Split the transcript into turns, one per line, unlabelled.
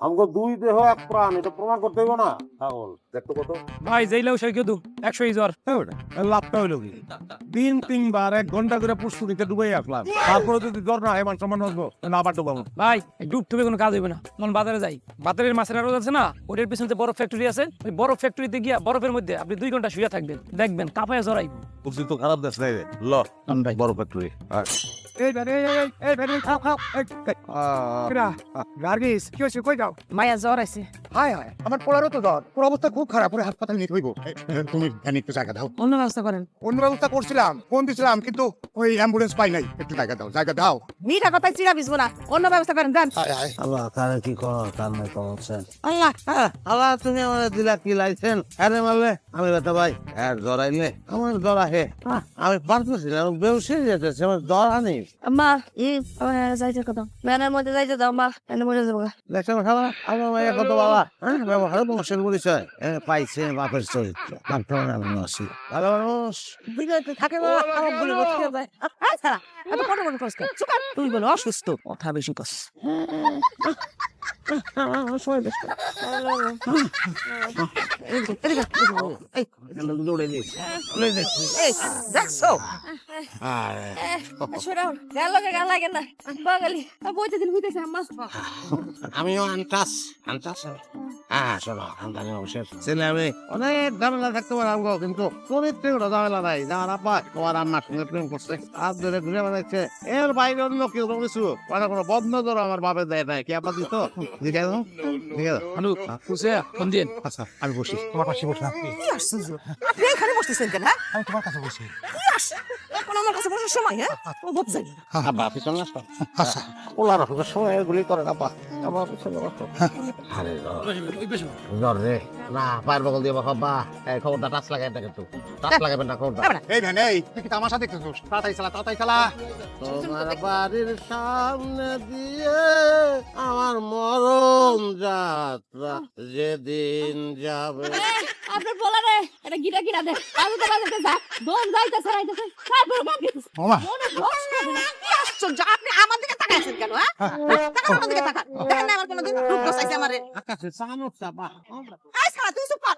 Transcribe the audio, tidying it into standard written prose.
আমগো দুই দেহ এক প্রাণ, এটা প্রমাণ করতে হইব না? পাগল দেখতো কত
ভাই যেইলাও সেই কেউ 100 জ্বর।
লাভটা হইলো কি? দিন তিনবার 1 ঘন্টা করে প্রস্তুতিতে ডুবাই আসলাম, তারপরে যদি জ্বর না হয় মান সম্মান হসবো না, আবার ডুবাবো।
ভাই ডুব টুবে কোনো কাজ হইবে না, মন বাজারে যাই। বাজারের মাছের আড়ত আছে না, ওটার পিছনে বরফ ফ্যাক্টরি আছে, ওই বরফ ফ্যাক্টরিতে গিয়া বরফের মধ্যে আপনি 2 ঘন্টা শুয়ে থাকবেন, দেখবেন কাঁপায় জড়াইব।
বুঝলি তো খারাপ দেশ নাই রে। ল বড় ফ্যাক্টরি।
এই বেরে এই বেরে খাও খাও গার্গিস কি হয়েছে কই যাও?
মায়া জ্বর আছে।
হায় হায় আমার পোলারও তো জ্বর, ওর অবস্থা খুব খারাপ, ওরে হাসপাতালে নিতে হইব। তুমি জানি একটু জায়গা দাও।
অন্য ব্যবস্থা করেন।
অন্য ব্যবস্থা করছিলাম, ফোন দিছিলাম, কিন্তু ওই অ্যাম্বুলেন্স পাই নাই। একটু জায়গা দাও, জায়গা দাও।
মিঠা কথায় চিরা বিছবো না, অন্য ব্যবস্থা করেন যান।
আল্লাহ তাহলে কি করো তার নাই করছেন।
আল্লাহ
আল্লাহ তুমি আমার দিলা কি লাইছেন, আরে মারলে আমি বেটা ভাই আর জড়াইলে আমার জড়া হে আমি পারতেছিলাম, বেউসে যেতেছে আমার জড়া নেই।
মা আমার যাইতে কথা ম্যানের মধ্যে যাইতে দাও মা, ম্যানের মধ্যে যাবো।
দেখছেন খালা আমার মায়ের কত বাবা হ্যাঁ ব্যবহার বংশের পরিচয় পাইছে বাপের চরিত্র আসি ভালো মানুষ
বিলেতে থাকে না, আমার বলে বসে যায়। ছাড়া এত কত বড় কষ্ট চুকার, তুই বলে অসুস্থ, কথা বেশি কস। সময় বেশ
দৌড়ে দিস
দেখছো গান লাগে না বাঙালি বইতে দিন হইতেছে আম্মা।
আমিও আনটাস হ্যাঁ শোনো আমদানি অবশ্যই ছেলে আমি অনেক ঝামেলা থাকতে পারলাম গো, কিন্তু চরিত্রে কোনো ঝামেলা নাই। যাওয়ার আপা তোমার রান্নার সঙ্গে প্রেম করছে, হাত ধরে ঘুরে বেড়াচ্ছে, এর বাইরে অন্য কেউ কিছু মানে কোনো বন্ধ ধরো আমার বাপের দেয় নাই। কি আপা দিত দিকে দাও দিকে দাও।
আনু কুসে ফোন দিন।
আচ্ছা আমি বসি, তোমার পাশে বসলাম।
কি আশ্চর্য, আপনি এখানে বসতেছেন কেন? হ্যাঁ
আমি তোমার কাছে বসি।
কি আসছে এখন আমার কাছে বসার সময়? হ্যাঁ ও বুঝছেন
আব্বা পিছনে আসো।
আচ্ছা
ওলার সময় এগুলি করে না আপা, আমার পিছনে আসো। আরে জ্বর রে না, পায়ের বগল দিয়ে বাবা এই খবরটা টাচ লাগাই না, কিন্তু টাচ লাগাবেন না খবরটা।
এই ভ্যান এই তুই কি তামাশা দেখতেছিস? তাড়াতাড়ি চালা, তাড়াতাড়ি চালা।
তোমার বাড়ির সামনে দিয়ে আমার মরণ যাত্রা যেদিন যাবে।
আপনার বলা রে এটা গিটা গিটা দে বাজতে বাজতে যা দম যাইতেছে রাইতেছে তারপর গান গেতেছে।
মামা
মনে কষ্ট হবে না। কি আশ্চর্য, আপনি আমার দিকে তাকাইছেন কেন? হ্যাঁ তাকান আমার দিকে তাকান, দেখেন না আমার কোনদিন রূপ বসাইছে আমারে।
আকাশে চাঁদ চাপা
আই সারা তুই চুপ কর।